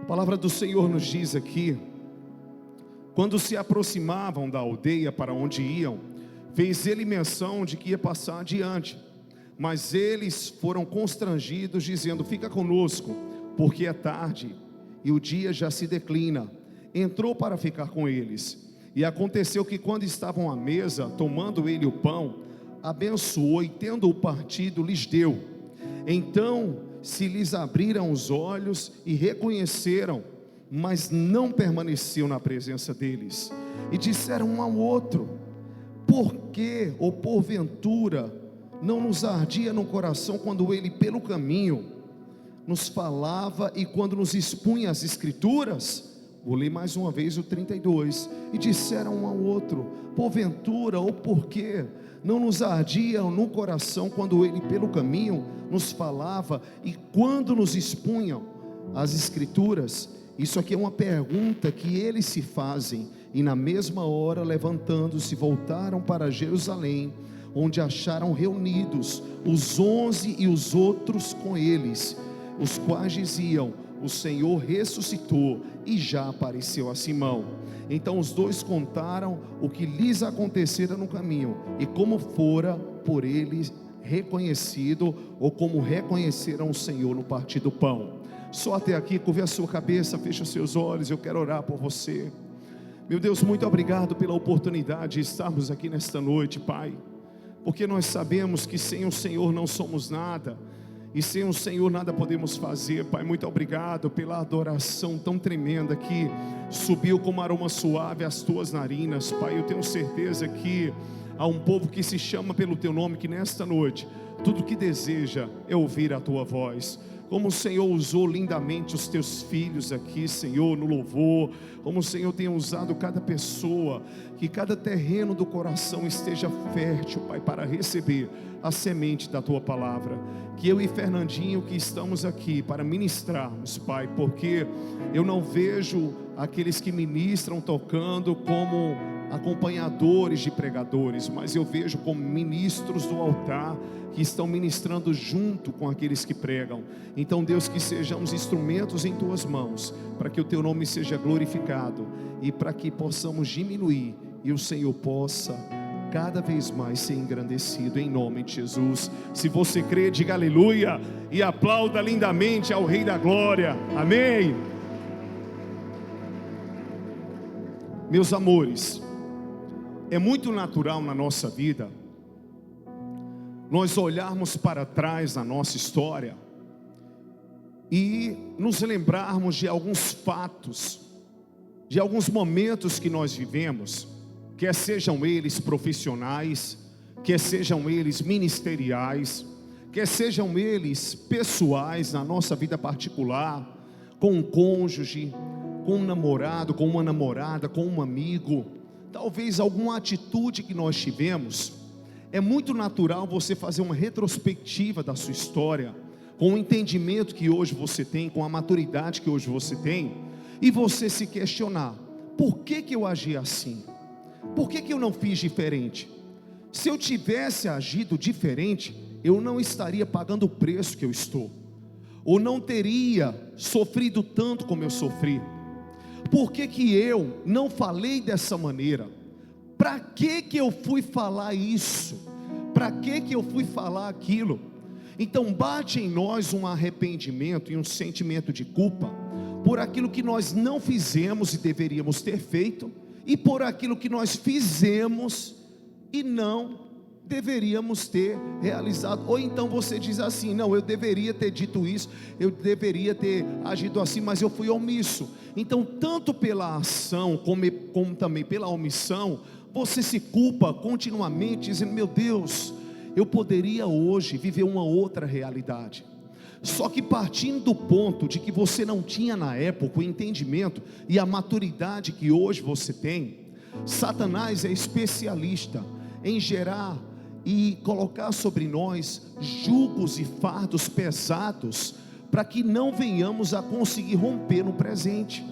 A palavra do Senhor nos diz aqui: quando se aproximavam da aldeia para onde iam, fez ele menção de que ia passar adiante, mas eles foram constrangidos, dizendo: fica conosco, porque é tarde e o dia já se declina. Entrou para ficar com eles, e aconteceu que quando estavam à mesa, tomando ele o pão, abençoou e tendo-o partido, lhes deu. Então se lhes abriram os olhos e reconheceram, mas não permaneceu na presença deles. E disseram um ao outro: por que, ou porventura, não nos ardia no coração quando ele pelo caminho nos falava e quando nos expunha as escrituras? Vou ler mais uma vez o 32. E disseram um ao outro: porventura, ou por que não nos ardia no coração quando ele pelo caminho nos falava e quando nos expunham as escrituras? Isso aqui é uma pergunta que eles se fazem. E na mesma hora, levantando-se, voltaram para Jerusalém, onde acharam reunidos os 11 e os outros com eles, os quais diziam: o Senhor ressuscitou e já apareceu a Simão. Então os dois contaram o que lhes acontecera no caminho, e como fora por eles reconhecido, ou como reconheceram o Senhor no partir do pão. Só até aqui. Curve a sua cabeça, feche os seus olhos. Eu quero orar por você. Meu Deus, muito obrigado pela oportunidade de estarmos aqui nesta noite, Pai, porque nós sabemos que sem o Senhor não somos nada, e sem o Senhor nada podemos fazer. Pai, muito obrigado pela adoração tão tremenda que subiu como aroma suave às tuas narinas. Pai, eu tenho certeza que há um povo que se chama pelo teu nome, que nesta noite tudo que deseja é ouvir a tua voz. Como o Senhor usou lindamente os teus filhos aqui, Senhor, no louvor, como o Senhor tem usado cada pessoa, que cada terreno do coração esteja fértil, Pai, para receber a semente da tua palavra. Que eu e Fernandinho que estamos aqui para ministrarmos, Pai, porque eu não vejo aqueles que ministram tocando como acompanhadores de pregadores, mas eu vejo como ministros do altar, que estão ministrando junto com aqueles que pregam. Então, Deus, que sejamos instrumentos em tuas mãos, para que o teu nome seja glorificado, e para que possamos diminuir, e o Senhor possa cada vez mais ser engrandecido, em nome de Jesus. Se você crê, diga aleluia, e aplauda lindamente ao Rei da Glória. Amém. Meus amores, é muito natural na nossa vida nós olharmos para trás na nossa história e nos lembrarmos de alguns fatos, de alguns momentos que nós vivemos, quer sejam eles profissionais, quer sejam eles ministeriais, quer sejam eles pessoais, na nossa vida particular, com um cônjuge, com um namorado, com uma namorada, com um amigo. Talvez alguma atitude que nós tivemos. É muito natural você fazer uma retrospectiva da sua história, com o entendimento que hoje você tem, com a maturidade que hoje você tem, e você se questionar: por que eu agi assim? Por que eu não fiz diferente? Se eu tivesse agido diferente, eu não estaria pagando o preço que eu estou, ou não teria sofrido tanto como eu sofri. Por que eu não falei dessa maneira? Para que eu fui falar isso? Para que eu fui falar aquilo? Então bate em nós um arrependimento e um sentimento de culpa por aquilo que nós não fizemos e deveríamos ter feito, e por aquilo que nós fizemos e não deveríamos ter realizado. Ou então você diz assim: não, eu deveria ter dito isso, eu deveria ter agido assim, mas eu fui omisso. Então, tanto pela ação como também pela omissão, você se culpa continuamente, dizendo: meu Deus, eu poderia hoje viver uma outra realidade. Só que partindo do ponto de que você não tinha na época o entendimento e a maturidade que hoje você tem, Satanás é especialista em gerar e colocar sobre nós julgos e fardos pesados, para que não venhamos a conseguir romper no presente.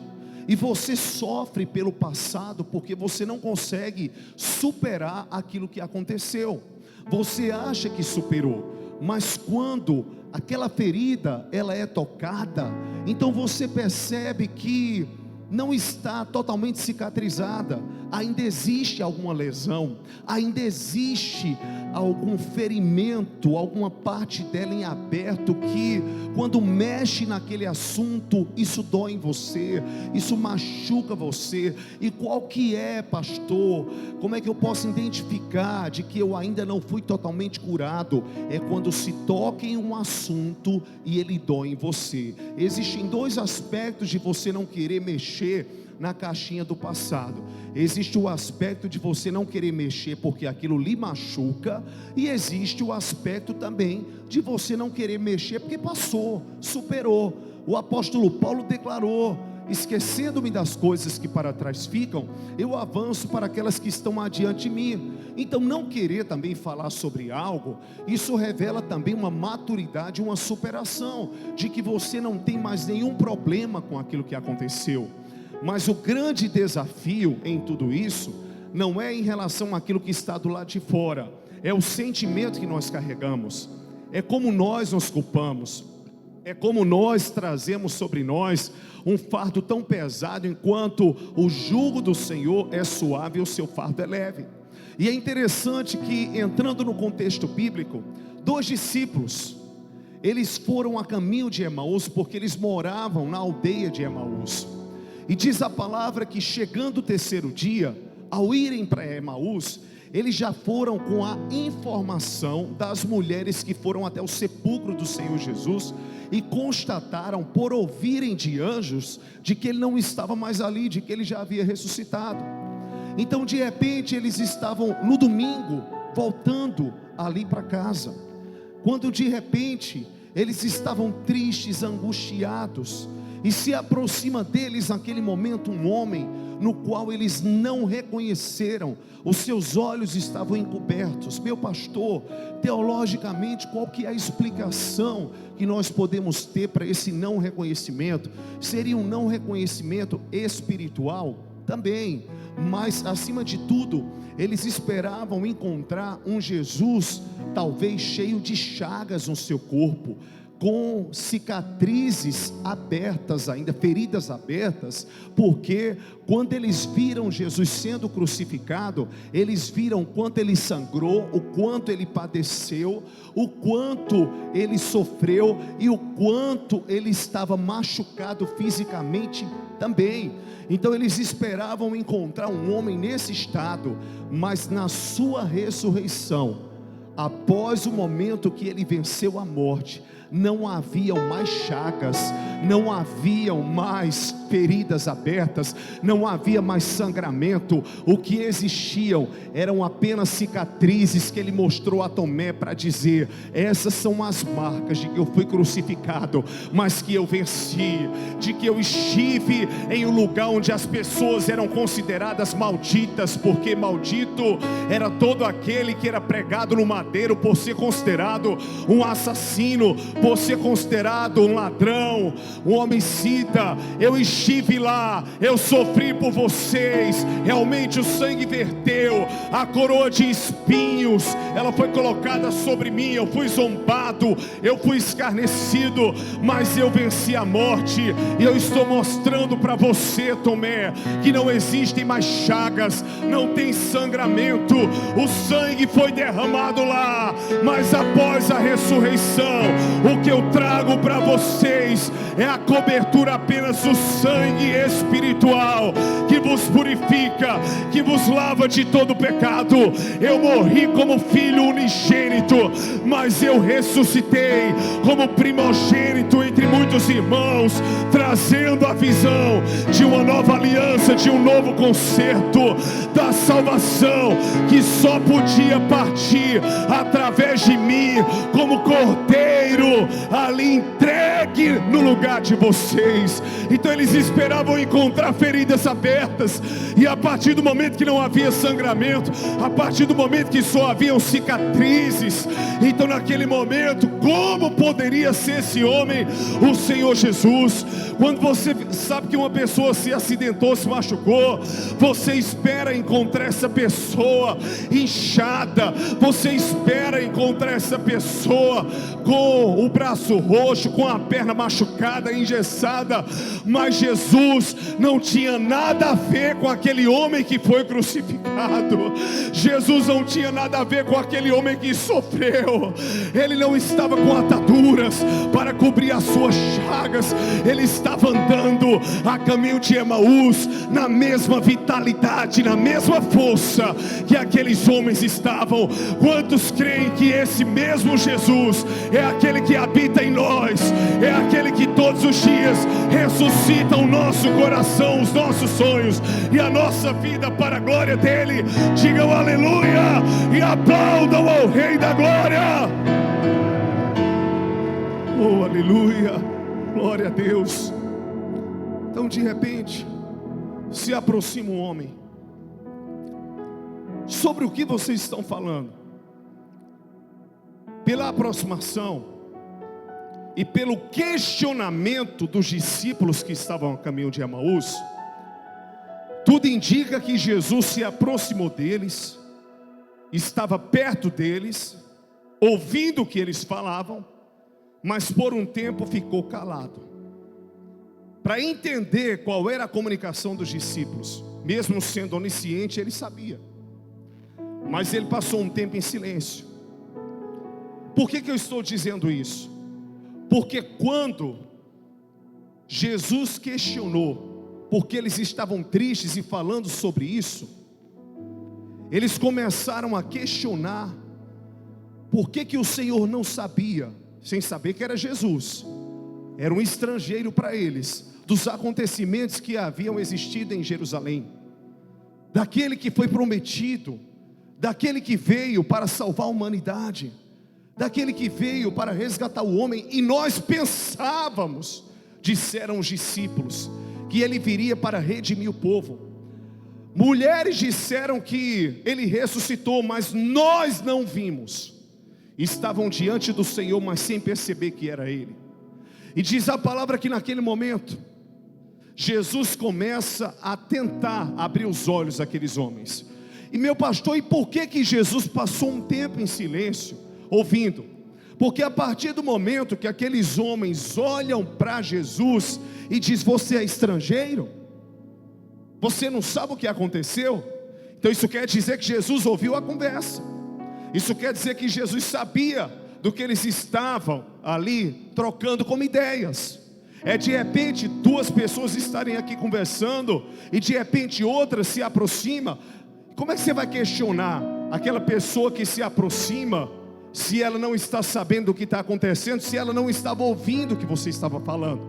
E você sofre pelo passado, porque você não consegue superar aquilo que aconteceu. Você acha que superou, mas quando aquela ferida, ela é tocada, então você percebe que não está totalmente cicatrizada, ainda existe alguma lesão, ainda existe algum ferimento, alguma parte dela em aberto, que quando mexe naquele assunto, isso dói em você, isso machuca você. E qual que é, pastor? Como é que eu posso identificar de que eu ainda não fui totalmente curado? É quando se toca em um assunto e ele dói em você. Existem dois aspectos de você não querer mexer na caixinha do passado. Existe o aspecto de você não querer mexer porque aquilo lhe machuca, e existe o aspecto também de você não querer mexer porque passou, superou. O apóstolo Paulo declarou: esquecendo-me das coisas que para trás ficam, eu avanço para aquelas que estão adiante de mim. Então, não querer também falar sobre algo, isso revela também uma maturidade, uma superação, de que você não tem mais nenhum problema com aquilo que aconteceu. Mas o grande desafio em tudo isso não é em relação àquilo que está do lado de fora, é o sentimento que nós carregamos, é como nós nos culpamos, é como nós trazemos sobre nós um fardo tão pesado, enquanto o jugo do Senhor é suave e o seu fardo é leve. E é interessante que, entrando no contexto bíblico, 2 discípulos, eles foram a caminho de Emaús, porque eles moravam na aldeia de Emaús. E diz a palavra que, chegando o 3º dia, ao irem para Emaús, eles já foram com a informação das mulheres que foram até o sepulcro do Senhor Jesus e constataram, por ouvirem de anjos, de que ele não estava mais ali, de que ele já havia ressuscitado. Então, de repente, eles estavam no domingo voltando ali para casa, quando de repente eles estavam tristes, angustiados, e se aproxima deles naquele momento um homem, no qual eles não reconheceram, os seus olhos estavam encobertos. Meu pastor, teologicamente, qual que é a explicação que nós podemos ter para esse não reconhecimento? Seria um não reconhecimento espiritual? Também, mas acima de tudo, eles esperavam encontrar um Jesus, talvez cheio de chagas no seu corpo, com cicatrizes abertas ainda, feridas abertas, porque quando eles viram Jesus sendo crucificado, eles viram o quanto ele sangrou, o quanto ele padeceu, o quanto ele sofreu e o quanto ele estava machucado fisicamente também. Então eles esperavam encontrar um homem nesse estado, mas na sua ressurreição, após o momento que ele venceu a morte, não haviam mais chagas, não haviam mais feridas abertas, não havia mais sangramento. O que existiam eram apenas cicatrizes que ele mostrou a Tomé para dizer: essas são as marcas de que eu fui crucificado, mas que eu venci, de que eu estive em um lugar onde as pessoas eram consideradas malditas, porque maldito era todo aquele que era pregado no madeiro por ser considerado um assassino, por ser considerado um ladrão, um homicida. Eu estive lá, eu sofri por vocês, realmente o sangue verteu, a coroa de espinhos, ela foi colocada sobre mim, eu fui zombado, eu fui escarnecido, mas eu venci a morte. E eu estou mostrando para você, Tomé, que não existem mais chagas, não tem sangramento, o sangue foi derramado lá, mas após a ressurreição, o que eu trago para vocês é a cobertura apenas do sangue espiritual, que vos purifica, que vos lava de todo pecado. Eu morri como filho unigênito, mas eu ressuscitei como primogênito entre muitos irmãos, trazendo a visão de uma nova aliança, de um novo concerto, da salvação que só podia partir através de mim, como cordeiro ali entregue pegue no lugar de vocês. Então eles esperavam encontrar feridas abertas, e a partir do momento que não havia sangramento, a partir do momento que só haviam cicatrizes, então naquele momento, como poderia ser esse homem o Senhor Jesus? Quando você sabe que uma pessoa se acidentou, se machucou, você espera encontrar essa pessoa inchada, você espera encontrar essa pessoa com o braço roxo, com a perna machucada, engessada. Mas Jesus não tinha nada a ver com aquele homem que foi crucificado. Jesus não tinha nada a ver com aquele homem que sofreu. Ele não estava com ataduras para cobrir as suas chagas. Ele estava andando a caminho de Emaús, na mesma vitalidade, na mesma força que aqueles homens estavam. Quantos creem que esse mesmo Jesus é aquele que habita em nós, é aquele que todos os dias ressuscita o nosso coração, os nossos sonhos e a nossa vida para a glória dele? Digam aleluia e aplaudam ao Rei da Glória. Oh, aleluia, glória a Deus. Então de repente se aproxima um homem. Sobre o que vocês estão falando? Pela aproximação e pelo questionamento dos discípulos que estavam a caminho de Emaús, tudo indica que Jesus se aproximou deles, estava perto deles, ouvindo o que eles falavam, mas por um tempo ficou calado, para entender qual era a comunicação dos discípulos. Mesmo sendo onisciente, ele sabia, mas ele passou um tempo em silêncio. Por que eu estou dizendo isso? Porque quando Jesus questionou, porque eles estavam tristes e falando sobre isso, eles começaram a questionar por que o Senhor não sabia, sem saber que era Jesus, era um estrangeiro para eles, dos acontecimentos que haviam existido em Jerusalém, daquele que foi prometido, daquele que veio para salvar a humanidade, daquele que veio para resgatar o homem. E nós pensávamos, disseram os discípulos, que ele viria para redimir o povo. Mulheres disseram que ele ressuscitou, mas nós não vimos. Estavam diante do Senhor, mas sem perceber que era ele. E diz a palavra que naquele momento Jesus começa a tentar abrir os olhos daqueles homens. E meu pastor, e por que Jesus passou um tempo em silêncio, ouvindo? Porque a partir do momento que aqueles homens olham para Jesus e diz: você é estrangeiro? Você não sabe o que aconteceu? Então isso quer dizer que Jesus ouviu a conversa. Isso quer dizer que Jesus sabia do que eles estavam ali trocando como ideias. É de repente duas pessoas estarem aqui conversando e de repente outra se aproxima. Como é que você vai questionar aquela pessoa que se aproxima, se ela não está sabendo o que está acontecendo, se ela não estava ouvindo o que você estava falando?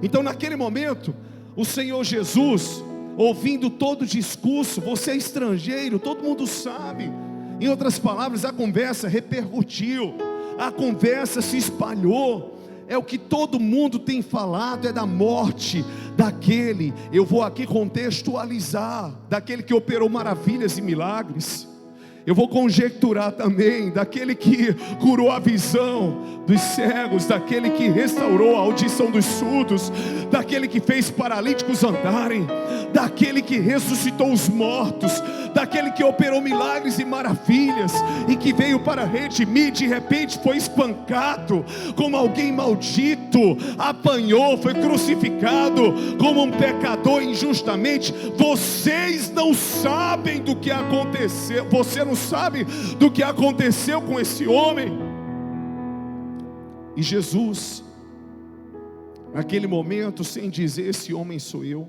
Então naquele momento, o Senhor Jesus, ouvindo todo o discurso: você é estrangeiro, todo mundo sabe. Em outras palavras, a conversa repercutiu, a conversa se espalhou. É o que todo mundo tem falado, é da morte daquele, eu vou aqui contextualizar, daquele que operou maravilhas e milagres. Eu vou conjecturar também daquele que curou a visão dos cegos, daquele que restaurou a audição dos surdos, daquele que fez paralíticos andarem, daquele que ressuscitou os mortos, daquele que operou milagres e maravilhas, e que veio para redimir. De repente foi espancado como alguém maldito, apanhou, foi crucificado como um pecador injustamente. Vocês não sabem do que aconteceu, você não sabe do que aconteceu com esse homem. E Jesus, naquele momento, sem dizer: esse homem sou eu,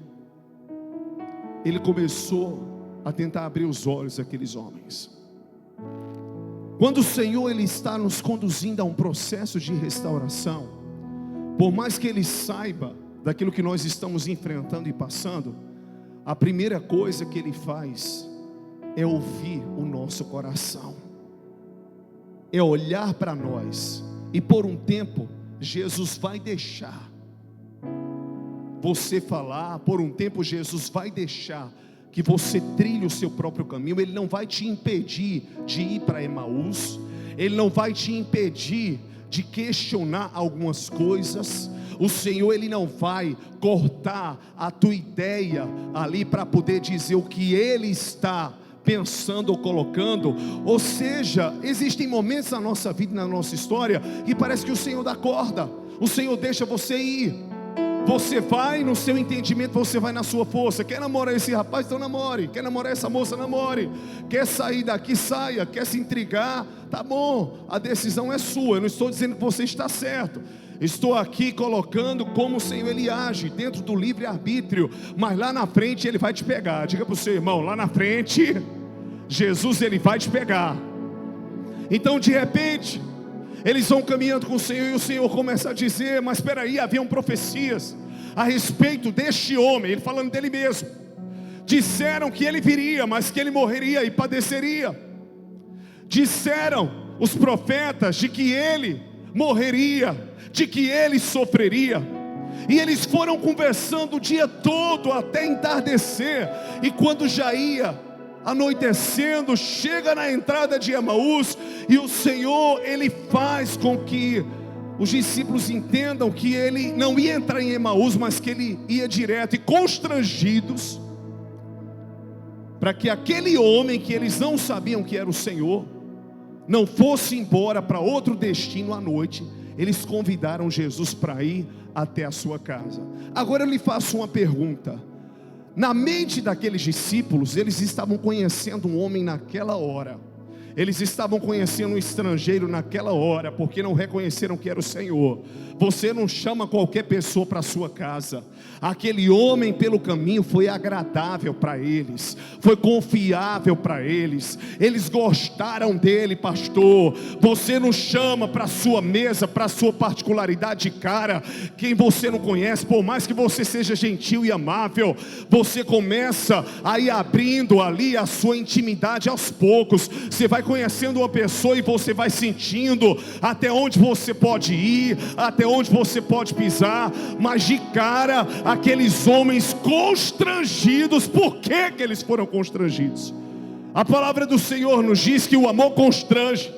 ele começou a tentar abrir os olhos daqueles homens. Quando o Senhor ele está nos conduzindo a um processo de restauração, por mais que ele saiba daquilo que nós estamos enfrentando e passando, a primeira coisa que ele faz é ouvir o nosso coração, é olhar para nós e por um tempo Jesus vai deixar você falar, por um tempo Jesus vai deixar que você trilhe o seu próprio caminho. Ele não vai te impedir de ir para Emaús, Ele não vai te impedir de questionar algumas coisas. O Senhor, Ele não vai cortar a tua ideia ali para poder dizer o que Ele está pensando ou colocando. Ou seja, existem momentos na nossa vida, na nossa história, que parece que o Senhor dá corda, o Senhor deixa você ir. Você vai no seu entendimento, você vai na sua força. Quer namorar esse rapaz? Então namore. Quer namorar essa moça? Namore. Quer sair daqui? Saia. Quer se intrigar? Tá bom, a decisão é sua. Eu não estou dizendo que você está certo. Estou aqui colocando como o Senhor, Ele age dentro do livre-arbítrio. Mas lá na frente Ele vai te pegar. Diga para o seu irmão, lá na frente Jesus, Ele vai te pegar. Então de repente eles vão caminhando com o Senhor, e o Senhor começa a dizer: mas espera aí, haviam profecias a respeito deste homem. Ele falando dele mesmo. Disseram que ele viria, mas que ele morreria e padeceria. Disseram os profetas de que ele morreria, de que ele sofreria. E eles foram conversando o dia todo até entardecer. E quando já ia anoitecendo, chega na entrada de Emaús, e o Senhor, Ele faz com que os discípulos entendam que Ele não ia entrar em Emaús, mas que Ele ia direto, e constrangidos, para que aquele homem que eles não sabiam que era o Senhor, não fosse embora para outro destino à noite. Eles convidaram Jesus para ir até a sua casa. Agora eu lhe faço uma pergunta. Na mente daqueles discípulos, eles estavam conhecendo um homem naquela hora. Eles estavam conhecendo um estrangeiro naquela hora, porque não reconheceram que era o Senhor. Você não chama qualquer pessoa para a sua casa. Aquele homem pelo caminho foi agradável para eles, foi confiável para eles. Eles gostaram dele, pastor. Você não chama para a sua mesa, para a sua particularidade de cara, quem você não conhece. Por mais que você seja gentil e amável, você começa a ir abrindo ali a sua intimidade aos poucos. Você vai conhecendo uma pessoa e você vai sentindo até onde você pode ir, até onde você pode pisar. Mas de cara, aqueles homens constrangidos. Por que que eles foram constrangidos? A palavra do Senhor nos diz que o amor constrange.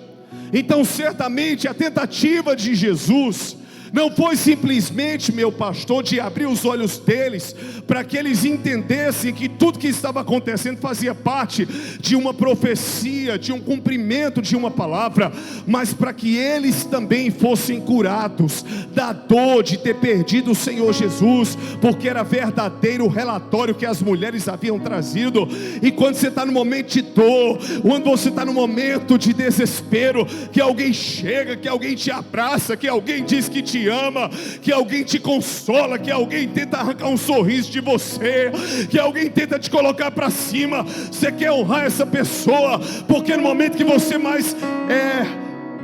Então certamente a tentativa de Jesus não foi simplesmente, meu pastor, de abrir os olhos deles, para que eles entendessem que tudo que estava acontecendo fazia parte de uma profecia, de um cumprimento de uma palavra, mas para que eles também fossem curados da dor de ter perdido o Senhor Jesus, porque era verdadeiro o relatório que as mulheres haviam trazido. E quando você está no momento de dor, quando você está no momento de desespero, que alguém chega, que alguém te abraça, que alguém diz que te ama, que alguém te consola, que alguém tenta arrancar um sorriso de você, que alguém tenta te colocar para cima, você quer honrar essa pessoa, porque no momento que você mais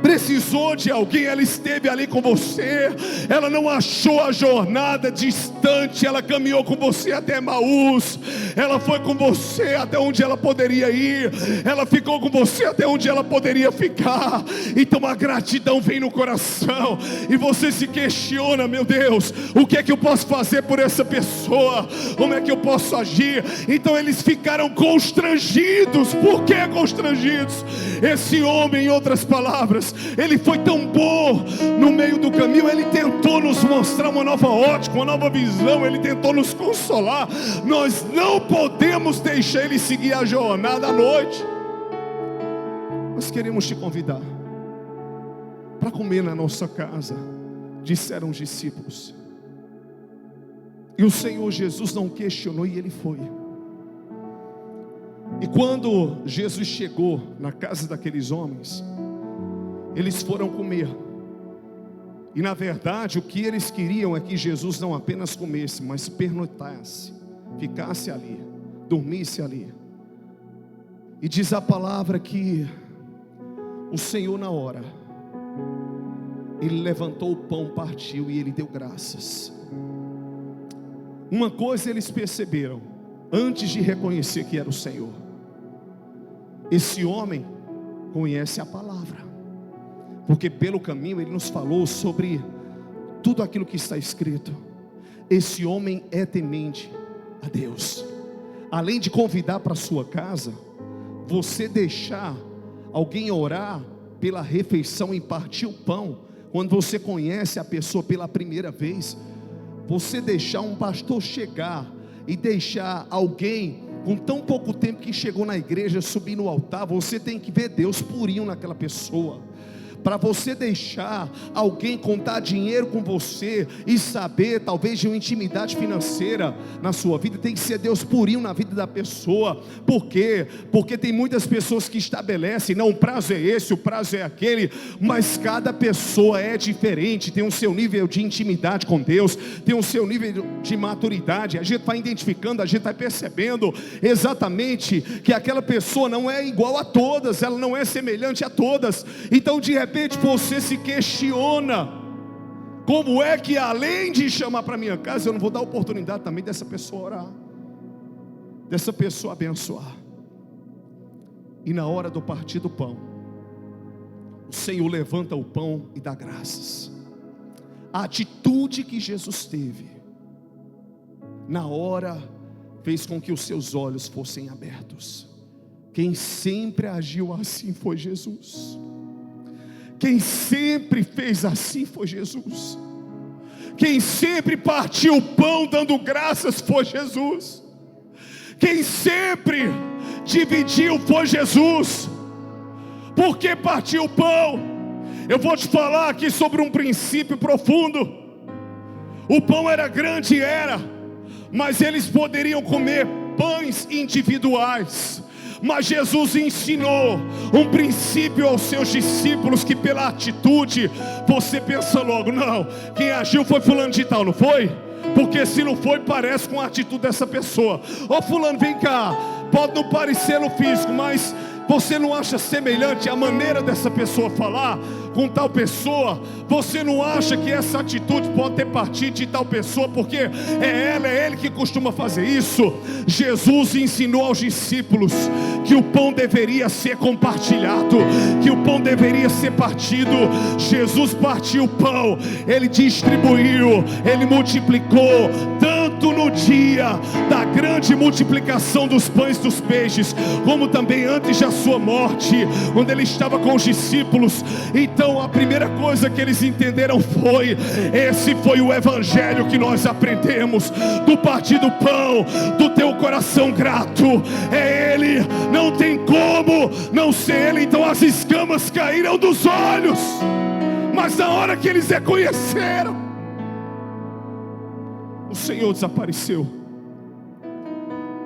precisou de alguém, ela esteve ali com você. Ela não achou a jornada distante, ela caminhou com você até Emaús. Ela foi com você até onde ela poderia ir, ela ficou com você até onde ela poderia ficar. Então a gratidão vem no coração, e você se questiona: meu Deus, o que é que eu posso fazer por essa pessoa? Como é que eu posso agir? Então eles ficaram constrangidos. Por que constrangidos? Esse homem, em outras palavras, ele foi tão bom no meio do caminho. Ele tentou nos mostrar uma nova ótica, uma nova visão. Ele tentou nos consolar. Nós não podemos deixar ele seguir a jornada à noite. Nós queremos te convidar para comer na nossa casa, disseram os discípulos. E o Senhor Jesus não questionou, e ele foi. E quando Jesus chegou na casa daqueles homens, eles foram comer. E na verdade o que eles queriam é que Jesus não apenas comesse, mas pernoitasse, ficasse ali, dormisse ali. E diz a palavra que o Senhor, na hora, Ele levantou o pão, partiu e Ele deu graças. Uma coisa eles perceberam antes de reconhecer que era o Senhor: esse homem conhece a palavra, porque pelo caminho ele nos falou sobre tudo aquilo que está escrito. Esse homem é temente a Deus. Além de convidar para sua casa, você deixar alguém orar pela refeição e partir o pão, quando você conhece a pessoa pela primeira vez, você deixar um pastor chegar e deixar alguém com tão pouco tempo que chegou na igreja subir no altar, você tem que ver Deus purinho naquela pessoa. Para você deixar alguém contar dinheiro com você e saber talvez de uma intimidade financeira na sua vida, tem que ser Deus purinho na vida da pessoa. Por quê? Porque tem muitas pessoas que estabelecem, não, o prazo é esse, o prazo é aquele, mas cada pessoa é diferente, tem o seu nível de intimidade com Deus, tem o seu nível de maturidade. A gente vai identificando, a gente vai percebendo exatamente que aquela pessoa não é igual a todas, ela não é semelhante a todas. Então de repente você se questiona: como é que além de chamar para minha casa, eu não vou dar oportunidade também dessa pessoa orar, dessa pessoa abençoar? E na hora do partir do pão, o Senhor levanta o pão e dá graças. A atitude que Jesus teve na hora fez com que os seus olhos fossem abertos. Quem sempre agiu assim foi Jesus. Quem sempre fez assim foi Jesus. Quem sempre partiu o pão dando graças foi Jesus. Quem sempre dividiu foi Jesus. Por que partiu o pão? Eu vou te falar aqui sobre um princípio profundo. O pão era grande, mas eles poderiam comer pães individuais. Mas Jesus ensinou um princípio aos seus discípulos, que pela atitude você pensa logo: não, quem agiu foi fulano de tal, não foi? Porque se não foi, parece com a atitude dessa pessoa. Ô fulano, vem cá, pode não parecer no físico, mas você não acha semelhante a maneira dessa pessoa falar com tal pessoa? Você não acha que essa atitude pode ter partido de tal pessoa, porque é ele que costuma fazer isso? Jesus ensinou aos discípulos que o pão deveria ser compartilhado, que o pão deveria ser partido. Jesus partiu o pão, Ele distribuiu, Ele multiplicou, tanto no dia da grande multiplicação dos pães e dos peixes, como também antes da sua morte, quando Ele estava com os discípulos. Então a primeira coisa que eles entenderam foi: esse foi o evangelho que nós aprendemos, do partir do pão, do teu coração grato. É Ele, não tem como não ser Ele. Então as escamas caíram dos olhos, mas na hora que eles reconheceram, o Senhor desapareceu.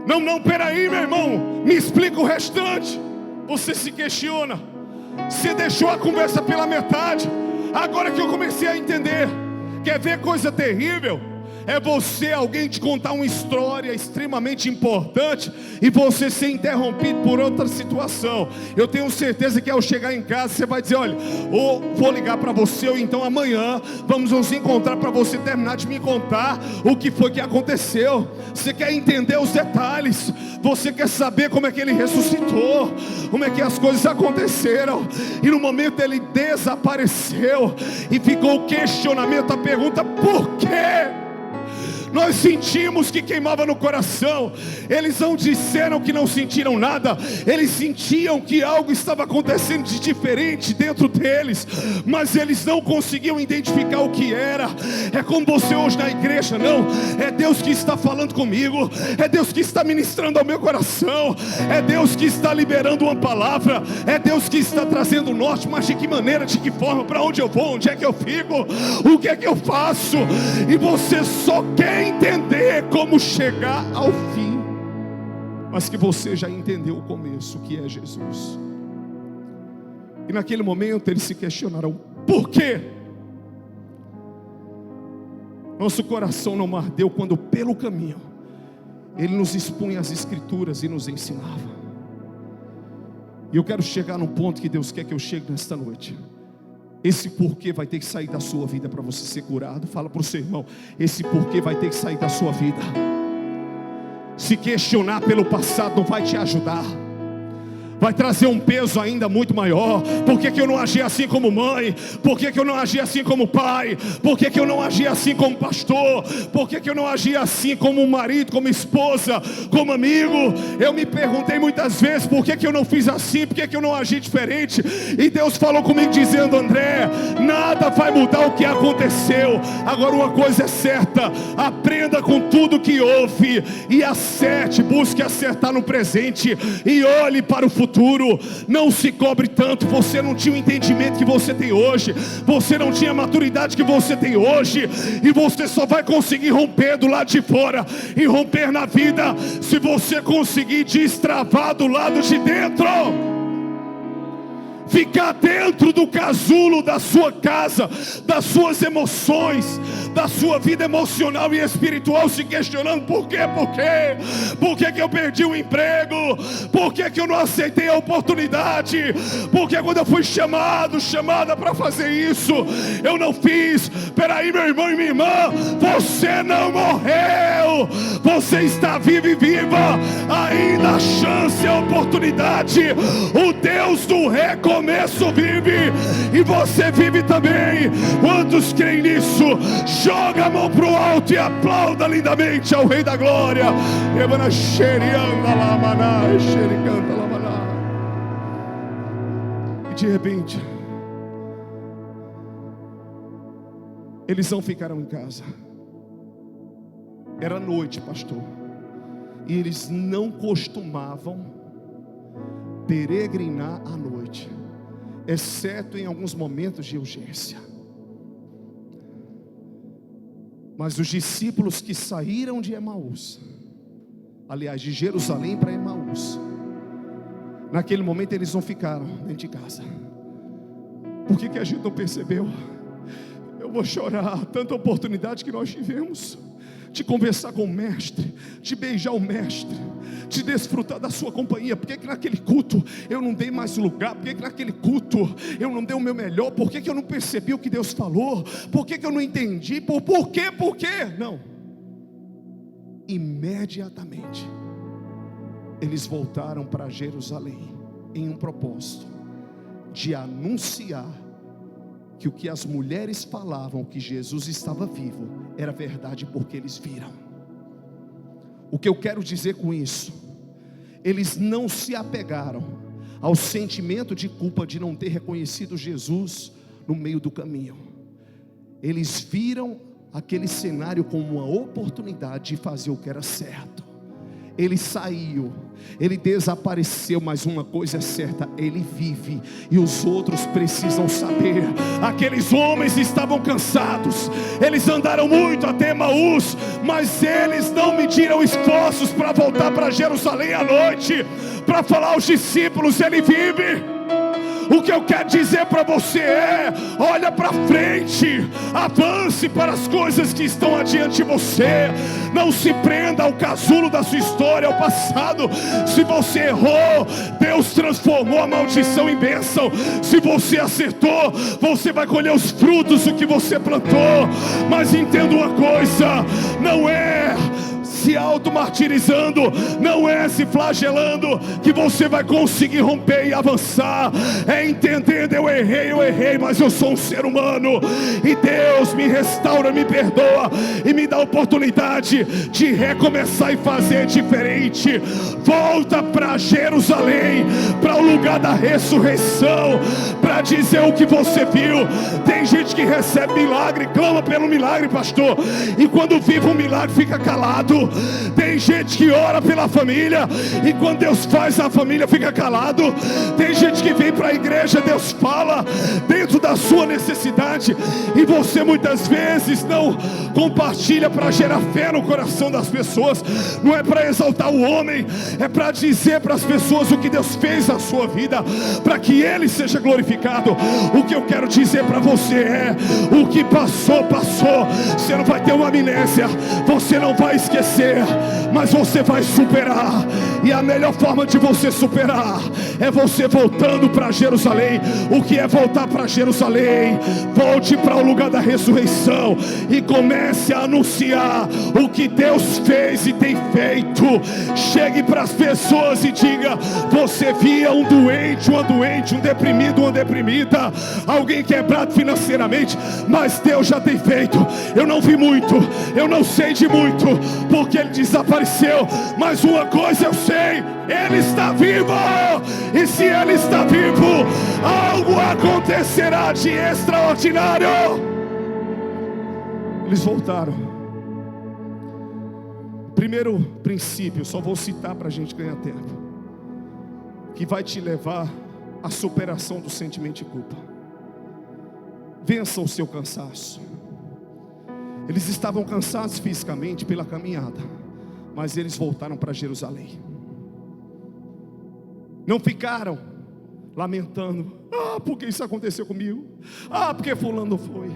Não, peraí, meu irmão, me explica o restante. Você se questiona, você deixou a conversa pela metade. Agora que eu comecei a entender. Quer ver coisa terrível? É você, alguém te contar uma história extremamente importante e você ser interrompido por outra situação. Eu tenho certeza que ao chegar em casa você vai dizer: olha, ou vou ligar para você, ou então amanhã vamos nos encontrar para você terminar de me contar o que foi que aconteceu. Você quer entender os detalhes, você quer saber como é que ele ressuscitou, como é que as coisas aconteceram. E no momento ele desapareceu e ficou o questionamento, a pergunta: por quê? Nós sentimos que queimava no coração. Eles não disseram que não sentiram nada, eles sentiam que algo estava acontecendo de diferente dentro deles, mas eles não conseguiam identificar o que era. É como você hoje na igreja: não, é Deus que está falando comigo, é Deus que está ministrando ao meu coração, é Deus que está liberando uma palavra, é Deus que está trazendo o norte. Mas de que maneira, de que forma, para onde eu vou, onde é que eu fico, o que é que eu faço? E você só quer entender como chegar ao fim, mas que você já entendeu o começo, que é Jesus. E naquele momento eles se questionaram: por quê? Nosso coração não ardeu quando pelo caminho Ele nos expunha as escrituras e nos ensinava. E eu quero chegar num ponto que Deus quer que eu chegue nesta noite. Esse porquê vai ter que sair da sua vida para você ser curado. Fala para o seu irmão: esse porquê vai ter que sair da sua vida. Se questionar pelo passado não vai te ajudar. vai trazer um peso ainda muito maior. Por que eu não agi assim como mãe? Por que eu não agi assim como pai? Por que eu não agi assim como pastor? Por que eu não agi assim como marido, como esposa, como amigo? Eu me perguntei muitas vezes por que eu não fiz assim, por que eu não agi diferente. E Deus falou comigo dizendo: André, nada vai mudar o que aconteceu. Agora uma coisa é certa: aprenda com tudo que houve e acerte, busque acertar no presente e olhe para o futuro. Não se cobre tanto. Você não tinha o entendimento que você tem hoje, você não tinha a maturidade que você tem hoje, e você só vai conseguir romper do lado de fora e romper na vida se você conseguir destravar do lado de dentro. Ficar dentro do casulo da sua casa, das suas emoções, da sua vida emocional e espiritual, se questionando: por quê? Por que eu perdi o emprego? Por que eu não aceitei a oportunidade? Por que quando eu fui chamada para fazer isso, eu não fiz? Peraí, meu irmão e minha irmã, você não morreu, você está vivo e viva, ainda a chance, a oportunidade. O Deus do recomeço vive, e você vive também. Quantos creem nisso? Joga a mão para o alto e aplauda lindamente ao Rei da Glória. E de repente, eles não ficaram em casa. Era noite, pastor, e eles não costumavam peregrinar à noite, exceto em alguns momentos de urgência. Mas os discípulos que saíram de Emaús, aliás, de Jerusalém para Emaús, naquele momento eles não ficaram dentro de casa. Por que a gente não percebeu? Eu vou chorar. Tanta oportunidade que nós tivemos de conversar com o mestre, de beijar o mestre, de desfrutar da sua companhia. Por que naquele culto eu não dei mais lugar? Por que naquele culto eu não dei o meu melhor? Por que eu não percebi o que Deus falou? Por que eu não entendi? Por quê? Não. Imediatamente eles voltaram para Jerusalém em um propósito de anunciar que o que as mulheres falavam, que Jesus estava vivo, era verdade, porque eles viram. O que eu quero dizer com isso? Eles não se apegaram ao sentimento de culpa de não ter reconhecido Jesus no meio do caminho. Eles viram aquele cenário como uma oportunidade de fazer o que era certo. Ele saiu, ele desapareceu, mas uma coisa é certa: ele vive, e os outros precisam saber. Aqueles homens estavam cansados, eles andaram muito até Emaús, mas eles não mediram esforços para voltar para Jerusalém à noite, para falar aos discípulos: ele vive. O que eu quero dizer para você é: olha para frente, avance para as coisas que estão adiante de você. Não se prenda ao casulo da sua história, ao passado. Se você errou, Deus transformou a maldição em bênção. Se você acertou, você vai colher os frutos do que você plantou. Mas entenda uma coisa: não é se auto-martirizando, não é se flagelando que você vai conseguir romper e avançar. É entendendo: eu errei, mas eu sou um ser humano, e Deus me restaura, me perdoa e me dá a oportunidade de recomeçar e fazer diferente. Volta para Jerusalém, para o lugar da ressurreição, para dizer o que você viu. Tem gente que recebe milagre, clama pelo milagre, pastor, e quando vive um milagre fica calado. Tem gente que ora pela família, e quando Deus faz, a família fica calado. Tem gente que vem para a igreja, Deus fala dentro da sua necessidade, e você muitas vezes não compartilha para gerar fé no coração das pessoas. Não é para exaltar o homem, é para dizer para as pessoas o que Deus fez na sua vida, para que Ele seja glorificado. O que eu quero dizer para você é: o que passou, passou. Você não vai ter uma amnésia, você não vai esquecer, mas você vai superar. E a melhor forma de você superar é você voltando para Jerusalém. O que é voltar para Jerusalém? Volte para o lugar da ressurreição e comece a anunciar o que Deus fez e tem feito. Chegue para as pessoas e diga: você via um doente, uma doente, um deprimido, uma deprimida, alguém quebrado financeiramente, mas Deus já tem feito. Eu não vi muito, eu não sei de muito, porque ele desapareceu, mas uma coisa eu sei: ele está vivo. E se ele está vivo, algo acontecerá de extraordinário. Eles voltaram. Primeiro princípio, só vou citar para a gente ganhar tempo, que vai te levar à superação do sentimento de culpa. Vença o seu cansaço. Eles estavam cansados fisicamente pela caminhada, mas eles voltaram para Jerusalém. Não ficaram lamentando: ah, porque isso aconteceu comigo, ah, porque fulano foi.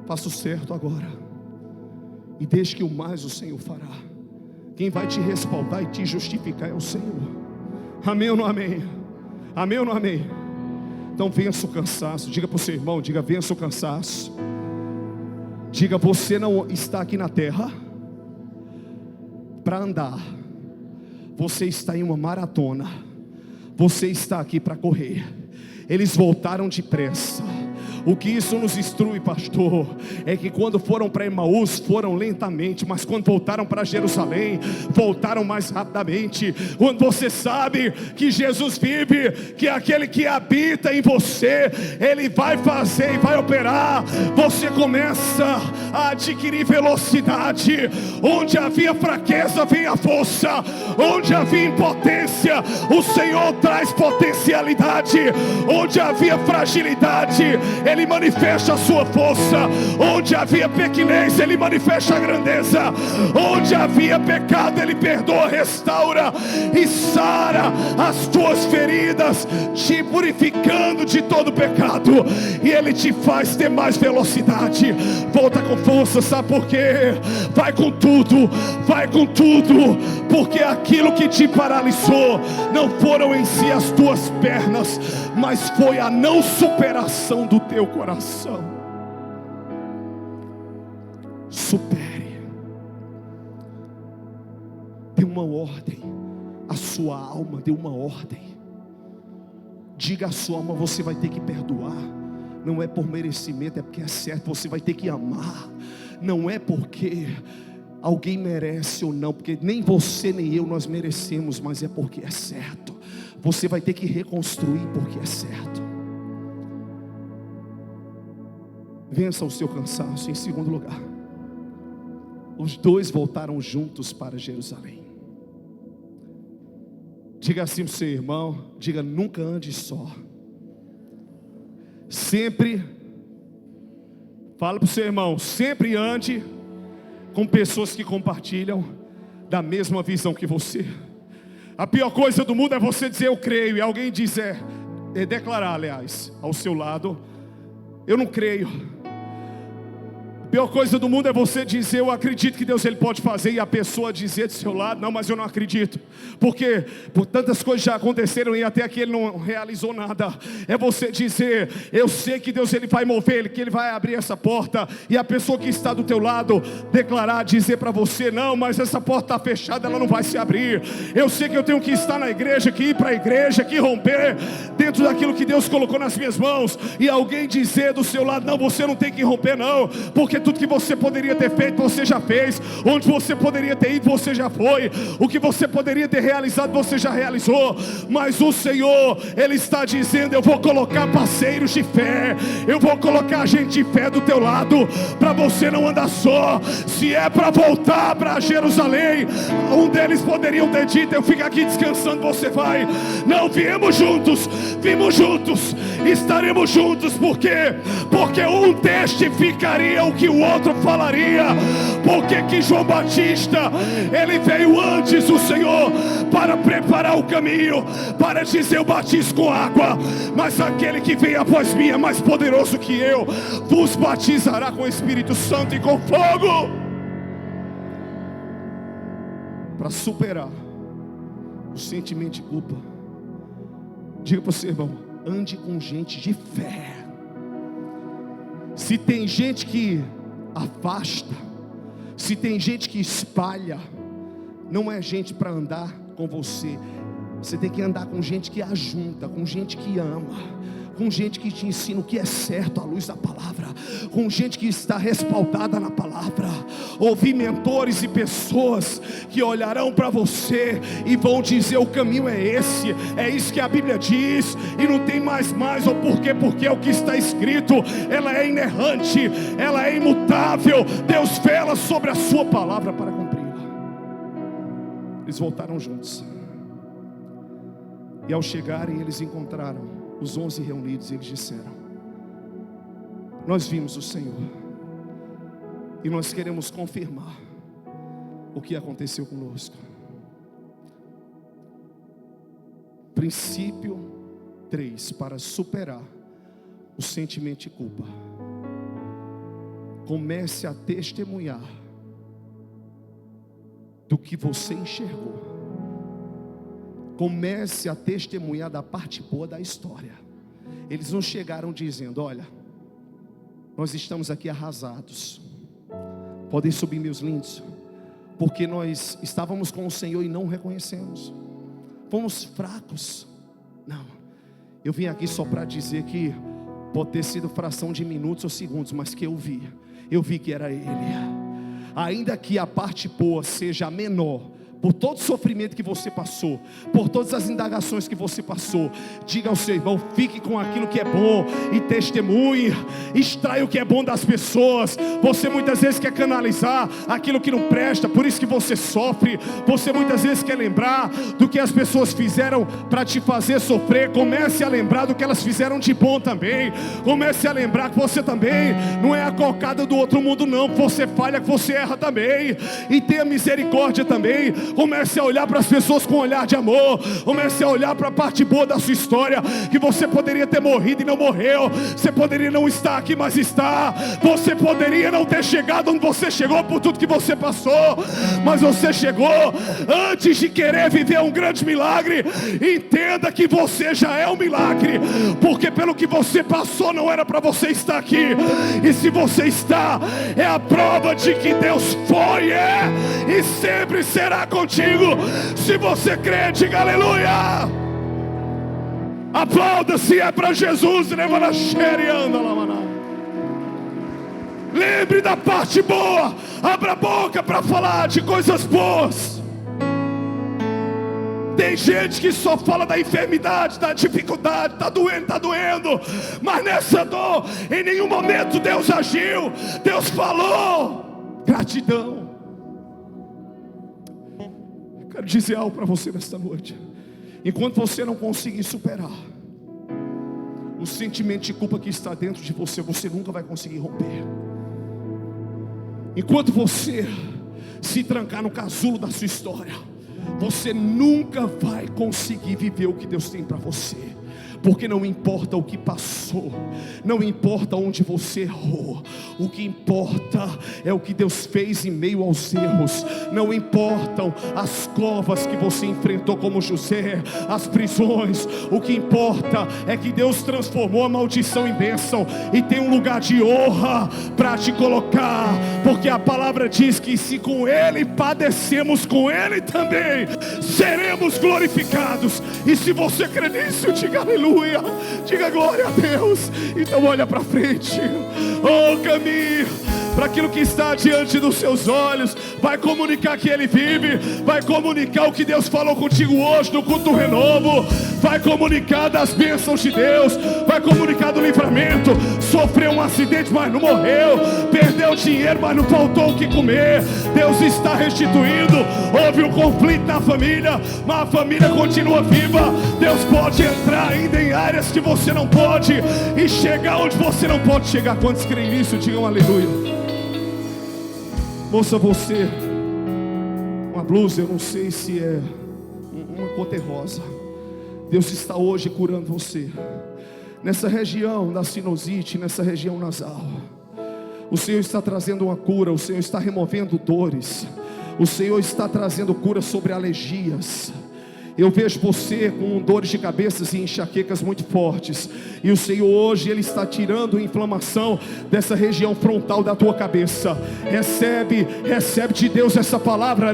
Faça o certo agora e deixe que o mais o Senhor fará. Quem vai te respaldar e te justificar é o Senhor. Amém ou não amém? Amém ou não amém? Então vença o cansaço. Diga para o seu irmão, diga: vença o cansaço. Diga: você não está aqui na terra para andar, você está em uma maratona, você está aqui para correr. Eles voltaram depressa. O que isso nos instrui, pastor, é que quando foram para Emaús, foram lentamente, mas quando voltaram para Jerusalém, voltaram mais rapidamente. Quando você sabe que Jesus vive, que aquele que habita em você, Ele vai fazer e vai operar, você começa a adquirir velocidade. Onde havia fraqueza, vem a força. Onde havia impotência, o Senhor traz potencialidade. Onde havia fragilidade, Ele manifesta a sua força. Onde havia pequenez, Ele manifesta a grandeza. Onde havia pecado, Ele perdoa, restaura e sara as tuas feridas, te purificando de todo pecado. E Ele te faz ter mais velocidade. Volta com força, sabe por quê? Vai com tudo, vai com tudo, porque aquilo que te paralisou não foram em si as tuas pernas, mas foi a não superação do teu coração. Supere. Dê uma ordem. A sua alma dê uma ordem. Diga à sua alma: você vai ter que perdoar. Não é por merecimento, é porque é certo. Você vai ter que amar. Não é porque alguém merece ou não, porque nem você nem eu nós merecemos, mas é porque é certo. Você vai ter que reconstruir porque é certo. Vença o seu cansaço. Em segundo lugar, os dois voltaram juntos para Jerusalém. Diga assim para o seu irmão, diga: nunca ande só. Sempre, fala para o seu irmão, sempre ande com pessoas que compartilham da mesma visão que você. A pior coisa do mundo é você dizer eu creio, e alguém dizer, declarar, aliás, ao seu lado, eu não creio. A pior coisa do mundo é você dizer eu acredito que Deus Ele pode fazer, e a pessoa dizer do seu lado, não, mas eu não acredito, porque por tantas coisas já aconteceram e até aqui Ele não realizou nada. É você dizer eu sei que Deus Ele vai mover, que Ele vai abrir essa porta, e a pessoa que está do teu lado declarar, dizer para você, não, mas essa porta está fechada, ela não vai se abrir. Eu sei que eu tenho que estar na igreja, que ir para a igreja, que romper dentro daquilo que Deus colocou nas minhas mãos, e alguém dizer do seu lado, não, você não tem que romper não, porque tudo que você poderia ter feito, você já fez. Onde você poderia ter ido, você já foi. O que você poderia ter realizado, você já realizou. Mas o Senhor, Ele está dizendo, eu vou colocar parceiros de fé, eu vou colocar gente de fé do teu lado, para você não andar só. Se é para voltar para Jerusalém, um deles poderiam ter dito, eu fico aqui descansando, você vai. Não, viemos juntos, vimos juntos. estaremos juntos. Por quê? Porque um testificaria o que o outro falaria. Porque que João Batista, ele veio antes do Senhor para preparar o caminho, para dizer: eu batizo com água, mas aquele que vem após mim é mais poderoso que eu, vos batizará com o Espírito Santo e com fogo. Para superar o sentimento de culpa, diga para o seu irmão: ande com gente de fé. Se tem gente que afasta, se tem gente que espalha, não é gente para andar com você. Você tem que andar com gente que ajunta, com gente que ama, com gente que te ensina o que é certo à luz da palavra, com gente que está respaldada na palavra. Ouvir mentores e pessoas que olharão para você e vão dizer: o caminho é esse, é isso que a Bíblia diz, e não tem mais, ou porquê? Porque é o que está escrito. Ela é inerrante, ela é imutável. Deus vela sobre a sua palavra para cumpri-la. Eles voltaram juntos, e ao chegarem eles encontraram os 11 reunidos, e eles disseram: nós vimos o Senhor, e nós queremos confirmar o que aconteceu conosco. Princípio 3, para superar o sentimento de culpa: comece a testemunhar do que você enxergou. Comece a testemunhar da parte boa da história. Eles não chegaram dizendo: olha, nós estamos aqui arrasados. Podem subir, meus lindos, porque nós estávamos com o Senhor e não o reconhecemos. Fomos fracos. Não, eu vim aqui só para dizer que pode ter sido fração de minutos ou segundos, mas que eu vi que era Ele. Ainda que a parte boa seja a menor, por todo o sofrimento que você passou, por todas as indagações que você passou, diga ao seu irmão: fique com aquilo que é bom e testemunhe, extrai o que é bom das pessoas. Você muitas vezes quer canalizar aquilo que não presta, por isso que você sofre. Você muitas vezes quer lembrar do que as pessoas fizeram para te fazer sofrer. Comece a lembrar do que elas fizeram de bom também. Comece a lembrar que você também não é a cocada do outro mundo não, que você falha, que você erra também, e tenha misericórdia também. Comece a olhar para as pessoas com um olhar de amor. Comece a olhar para a parte boa da sua história, que você poderia ter morrido e não morreu. Você poderia não estar aqui, mas está. Você poderia não ter chegado onde você chegou por tudo que você passou, mas você chegou. Antes de querer viver um grande milagre, entenda que você já é um milagre, porque pelo que você passou não era para você estar aqui. E se você está, é a prova de que Deus foi, e sempre será contigo. Se você crê, diga aleluia. Aplauda se é para Jesus. Lembre da parte boa. Abra a boca para falar de coisas boas. Tem gente que só fala da enfermidade, da dificuldade. Está doendo. Mas nessa dor, em nenhum momento Deus agiu. Deus falou. Gratidão. Quero dizer algo para você nesta noite. Enquanto você não conseguir superar o sentimento de culpa que está dentro de você, você nunca vai conseguir romper. Enquanto você se trancar no casulo da sua história, você nunca vai conseguir viver o que Deus tem para você. Porque não importa o que passou, não importa onde você errou, o que importa é o que Deus fez em meio aos erros. Não importam as covas que você enfrentou como José, as prisões. O que importa é que Deus transformou a maldição em bênção, e tem um lugar de honra para te colocar. Porque a palavra diz que se com Ele padecemos, com Ele também seremos glorificados. E se você crê nisso, diga aleluia. Diga glória a Deus. Então olha para frente. Oh, caminho. para aquilo que está diante dos seus olhos. Vai comunicar que Ele vive. Vai comunicar o que Deus falou contigo hoje no culto do renovo. Vai comunicar das bênçãos de Deus. Vai comunicar do livramento. Sofreu um acidente, mas não morreu. Perdeu dinheiro, mas não faltou o que comer. Deus está restituindo. Houve um conflito na família, mas a família continua viva. Deus pode entrar ainda em áreas que você não pode e chegar onde você não pode chegar. Quantos creem nisso? Digam aleluia. Moça, você, uma blusa, eu não sei se é uma cor terrosa. Deus está hoje curando você nessa região da sinusite, nessa região nasal. O Senhor está trazendo uma cura. O Senhor está removendo dores. O Senhor está trazendo cura sobre alergias. Eu vejo você com dores de cabeça e enxaquecas muito fortes. E o Senhor hoje, Ele está tirando a inflamação dessa região frontal da tua cabeça. Recebe de Deus essa palavra.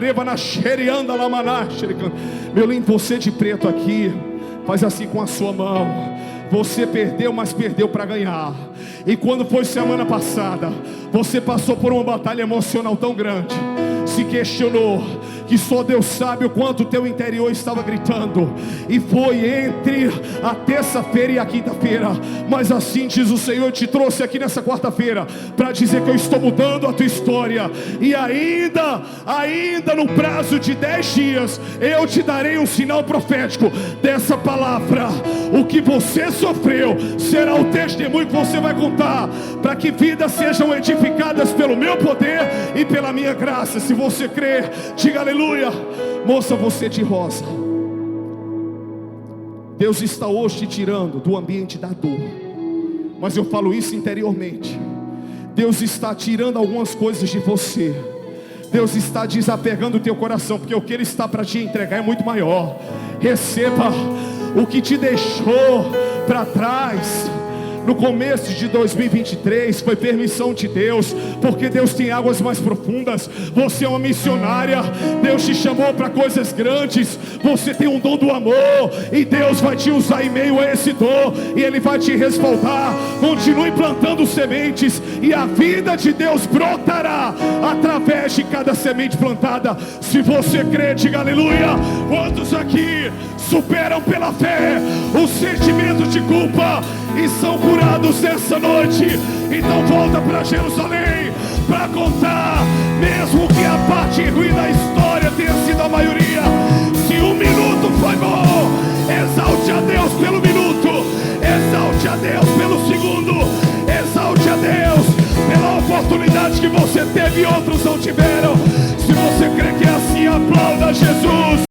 Meu lindo, você de preto aqui, faz assim com a sua mão. Você perdeu, mas perdeu para ganhar. E quando foi semana passada, você passou por uma batalha emocional tão grande, se questionou, que só Deus sabe o quanto o teu interior estava gritando. E foi entre a terça-feira e a quinta-feira. Mas assim diz o Senhor, eu te trouxe aqui nessa quarta-feira para dizer que eu estou mudando a tua história. E ainda no prazo de 10 dias, eu te darei um sinal profético dessa palavra. O que você sofreu será o testemunho que você vai contar, para que vidas sejam edificadas pelo meu poder e pela minha graça. Se você crer, diga aleluia. Moça, você de rosa, Deus está hoje te tirando do ambiente da dor. Mas eu falo isso interiormente. Deus está tirando algumas coisas de você. Deus está desapegando o teu coração, porque o que Ele está para te entregar é muito maior. Receba o que te deixou para trás. No começo de 2023 foi permissão de Deus, porque Deus tem águas mais profundas. Você é uma missionária, Deus te chamou para coisas grandes. Você tem um dom do amor, e Deus vai te usar em meio a esse dom, e Ele vai te respaldar. Continue plantando sementes, e a vida de Deus brotará através de cada semente plantada. Se você crê, diga aleluia. Quantos aqui superam pela fé o sentimento de culpa e são curados nessa noite? Então volta para Jerusalém para contar, mesmo que a parte ruim da história tenha sido a maioria. Se um minuto foi bom, exalte a Deus pelo minuto, exalte a Deus pelo segundo, exalte a Deus pela oportunidade que você teve e outros não tiveram. Se você crê que é assim, aplauda Jesus.